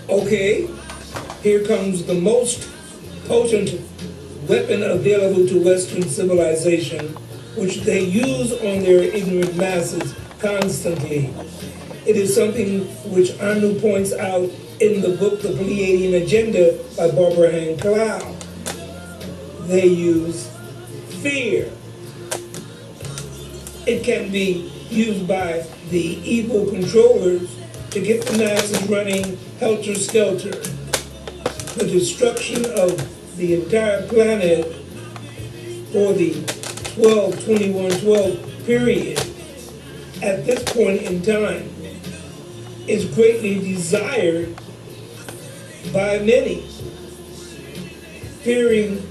Okay, here comes the most potent weapon available to Western civilization, which they use on their ignorant masses constantly. It is something which Anu points out in the book The Pleiadian Agenda by Barbara Ann Cloud. They use fear. It can be used by the evil controllers to get the masses running helter-skelter. The destruction of the entire planet for the 12-21-12 period at this point in time is greatly desired by many, fearing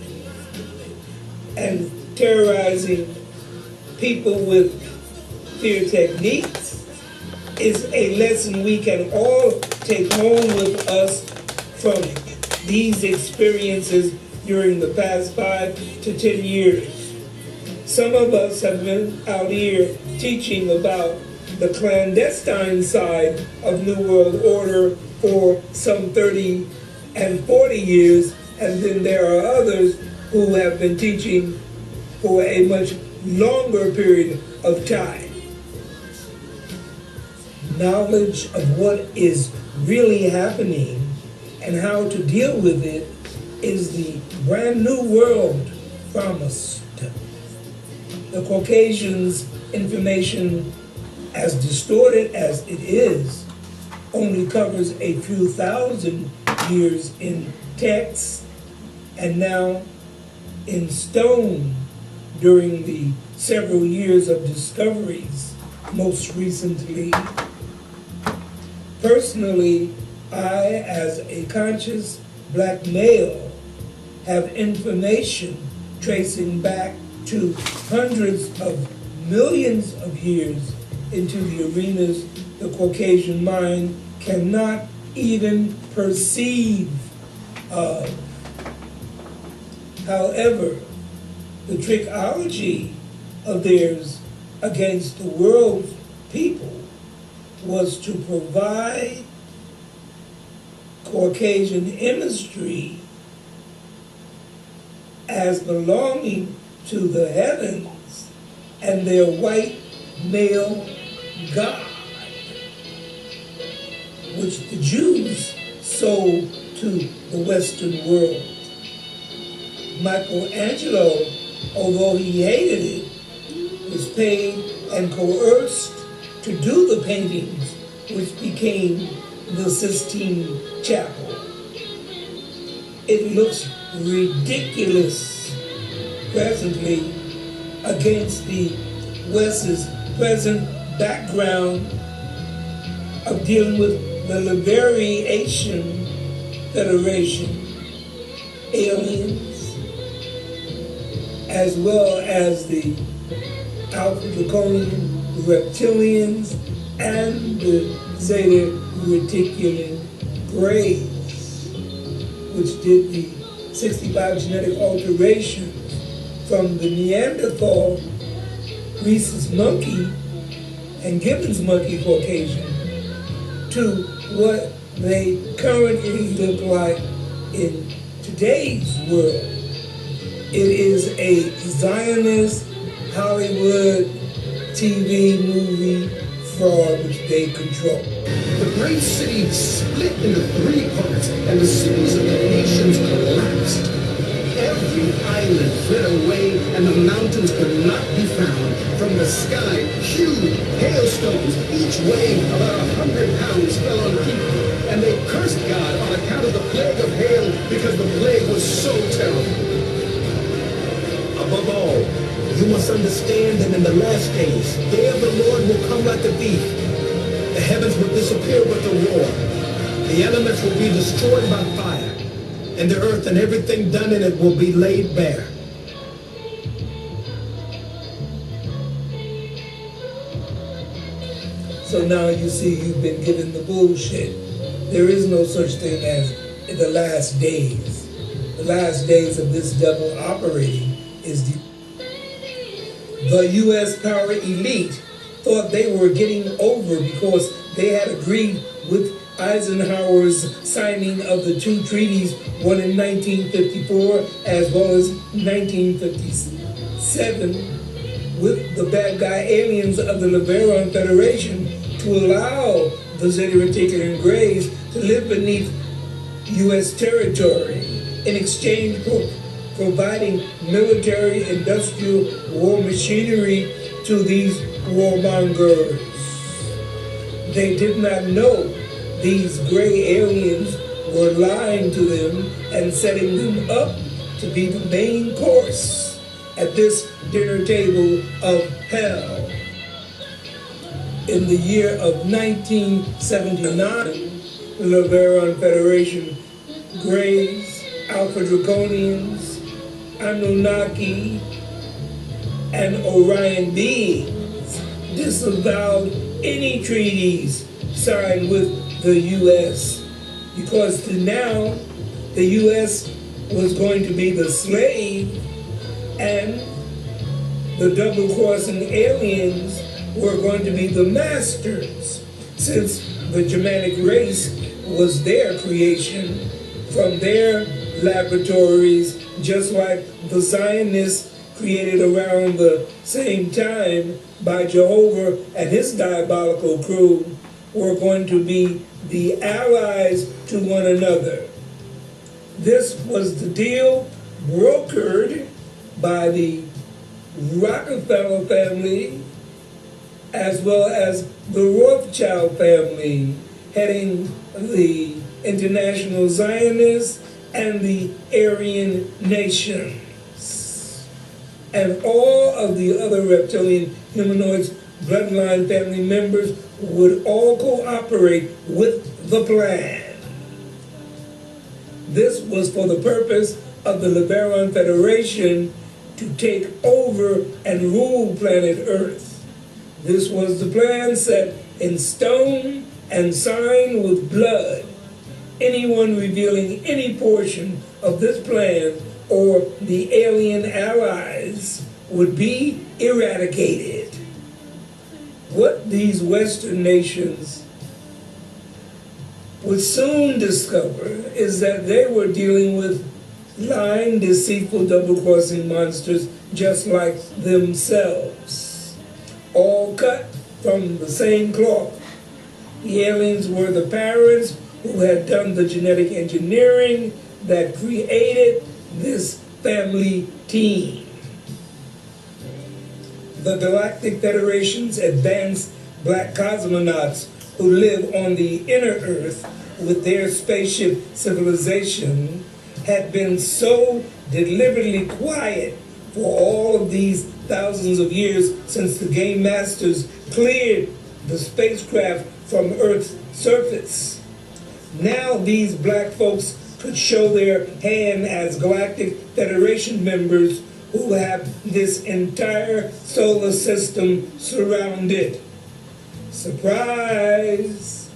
and terrorizing people with fear techniques is a lesson we can all take home with us from these experiences during the past 5 to 10 years. Some of us have been out here teaching about the clandestine side of New World Order for some 30 and 40 years, and then there are others who have been teaching for a much longer period of time. Knowledge of what is really happening and how to deal with it is the brand new world promised. The Caucasians' information, as distorted as it is, only covers a few thousand years in text and now in stone during the several years of discoveries, most recently. Personally, I, as a conscious black male, have information tracing back to hundreds of millions of years into the arenas the Caucasian mind cannot even perceive of. However, the trickology of theirs against the world's people was to provide Caucasian imagery as belonging to the heavens and their white male God, which the Jews sold to the Western world. Michelangelo, although he hated it, was paid and coerced to do the paintings, which became the Sistine Chapel. It looks ridiculous presently against the West's present background of dealing with the Liberation Federation, aliens, as well as the Alpha Draconian reptilians and the Zeta Reticulan Greys, which did the 65 genetic alterations from the Neanderthal, rhesus monkey, and Gibbon's monkey Caucasian to what they currently look like in today's world. It is a Zionist Hollywood TV movie fraud which they control. The great city split into 3 parts, and the cities of the nations collapsed. Every island fled away, and the mountains could not be found. From the sky, huge hailstones, each weighing about 100 pounds, fell on people, and they cursed God on account of the plague of hail, because the plague was so terrible. Above all, you must understand that in the last days, the day of the Lord will come like a thief. The heavens will disappear with a roar. The elements will be destroyed by fire, and the earth and everything done in it will be laid bare. So now you see you've been given the bullshit. There is no such thing as the last days. the last days of this devil operating is the U.S. power elite thought they were getting over because they had agreed with Eisenhower's signing of the two treaties, one in 1954 as well as 1957, with the bad guy aliens of the LeBaron Federation to allow the Zeta Reticuli and Greys to live beneath U.S. territory in exchange for providing military industrial war machinery to these warmongers. They did not know these gray aliens were lying to them and setting them up to be the main course at this dinner table of hell. In the year of 1979, the LeBaron Federation, Greys, Alpha Draconians, Anunnaki, and Orion beings disavowed any treaties signed with the U.S. because to now the U.S. was going to be the slave and the double-crossing aliens were going to be the masters, since the Germanic race was their creation from their laboratories, just like the Zionists created around the same time by Jehovah and his diabolical crew were going to be the allies to one another. This was the deal brokered by the Rockefeller family as well as the Rothschild family, heading the International Zionists and the Aryan nations. And all of the other reptilian humanoids bloodline family members would all cooperate with the plan. This was for the purpose of the LeBaron Federation to take over and rule planet Earth. This was the plan set in stone and signed with blood. Anyone revealing any portion of this plan or the alien allies would be eradicated. What these Western nations would soon discover is that they were dealing with lying, deceitful, double-crossing monsters just like themselves, all cut from the same cloth. The aliens were the parents who had done the genetic engineering that created this family team. The Galactic Federation's advanced black cosmonauts who live on the inner Earth with their spaceship civilization had been so deliberately quiet for all of these thousands of years since the Game Masters cleared the spacecraft from Earth's surface. Now these black folks could show their hand as Galactic Federation members who have this entire solar system surrounded. Surprise!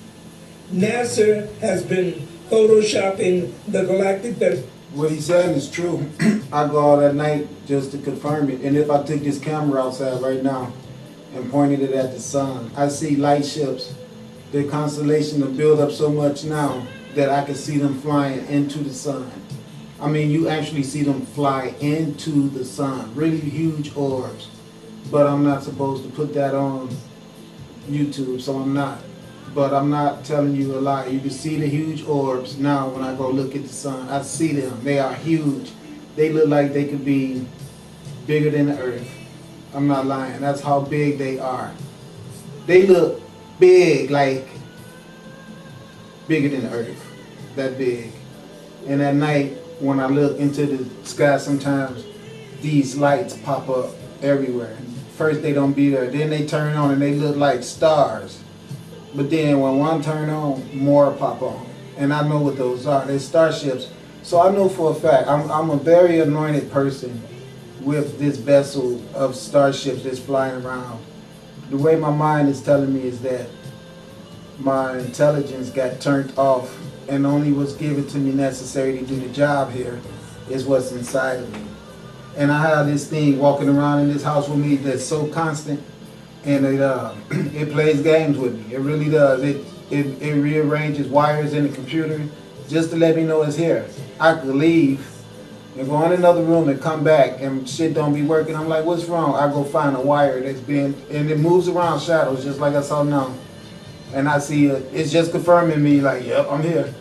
NASA has been photoshopping the Galactic Federation. What he's saying is true. I go out at night just to confirm it. And if I took this camera outside right now and pointed it at the sun, I see light ships. The constellation will build up so much now that I can see them flying into the sun. I mean, you actually see them fly into the sun. Really huge orbs. But I'm not supposed to put that on YouTube, so I'm not. But I'm not telling you a lie. You can see the huge orbs now when I go look at the sun. I see them. They are huge. They look like they could be bigger than the Earth. I'm not lying. That's how big they are. They look big, like bigger than the Earth. That big. And at night, when I look into the sky, sometimes these lights pop up everywhere. First they don't be there. Then they turn on and they look like stars. But then when one turn on, more pop on. And I know what those are. They're starships. So I know for a fact, I'm a very anointed person with this vessel of starships that's flying around. The way my mind is telling me is that my intelligence got turned off and only was given to me necessary to do the job here. is what's inside of me. And I have this thing walking around in this house with me that's so constant, and it it plays games with me. It really does. It rearranges wires in the computer just to let me know it's here. I could leave and go in another room and come back and shit don't be working. I'm like, what's wrong? I go find a wire that's been, and it moves around shadows just like I saw now. And I see it, it's just confirming me like, yep, I'm here.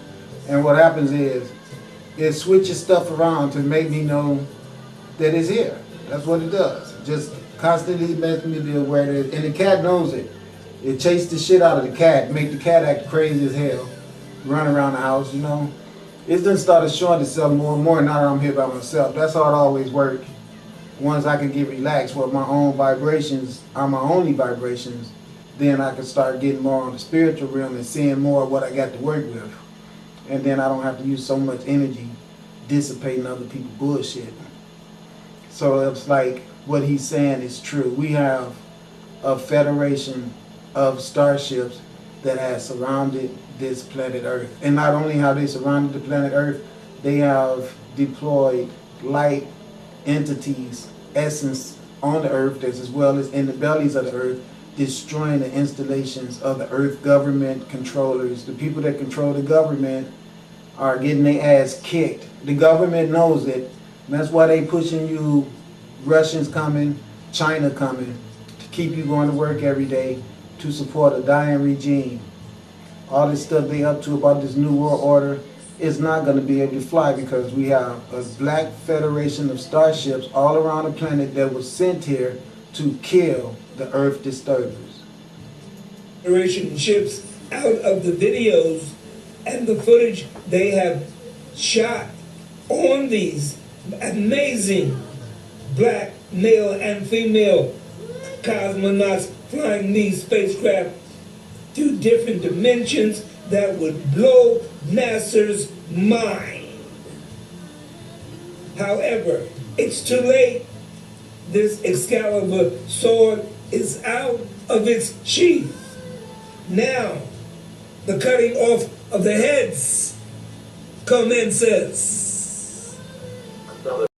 And what happens is, it switches stuff around to make me know that it's here. That's what it does. Just constantly makes me be aware that and the cat knows it. It chased the shit out of the cat, make the cat act crazy as hell, run around the house, you know. It's done started showing itself more and more now that I'm here by myself. That's how it always worked. Once I can get relaxed where my own vibrations are my only vibrations, then I can start getting more on the spiritual realm and seeing more of what I got to work with. And then I don't have to use so much energy dissipating other people's bullshit. So it's like what he's saying is true. We have a federation of starships that has surrounded this planet Earth. And not only have they surrounded the planet Earth, they have deployed light entities, essence on the Earth as well as in the bellies of the Earth, destroying the installations of the Earth government controllers. The people that control the government are getting their ass kicked. The government knows it. And that's why they pushing you, Russians coming, China coming, to keep you going to work every day, to support a dying regime. All this stuff they up to about this new world order is not going to be able to fly because we have a black federation of starships all around the planet that was sent here to kill the Earth disturbers. Federation ships out of the videos and the footage they have shot on these amazing black male and female cosmonauts flying these spacecraft through different dimensions that would blow NASA's mind. However, it's too late. This Excalibur sword is out of its sheath. Now, the cutting off of the heads commences.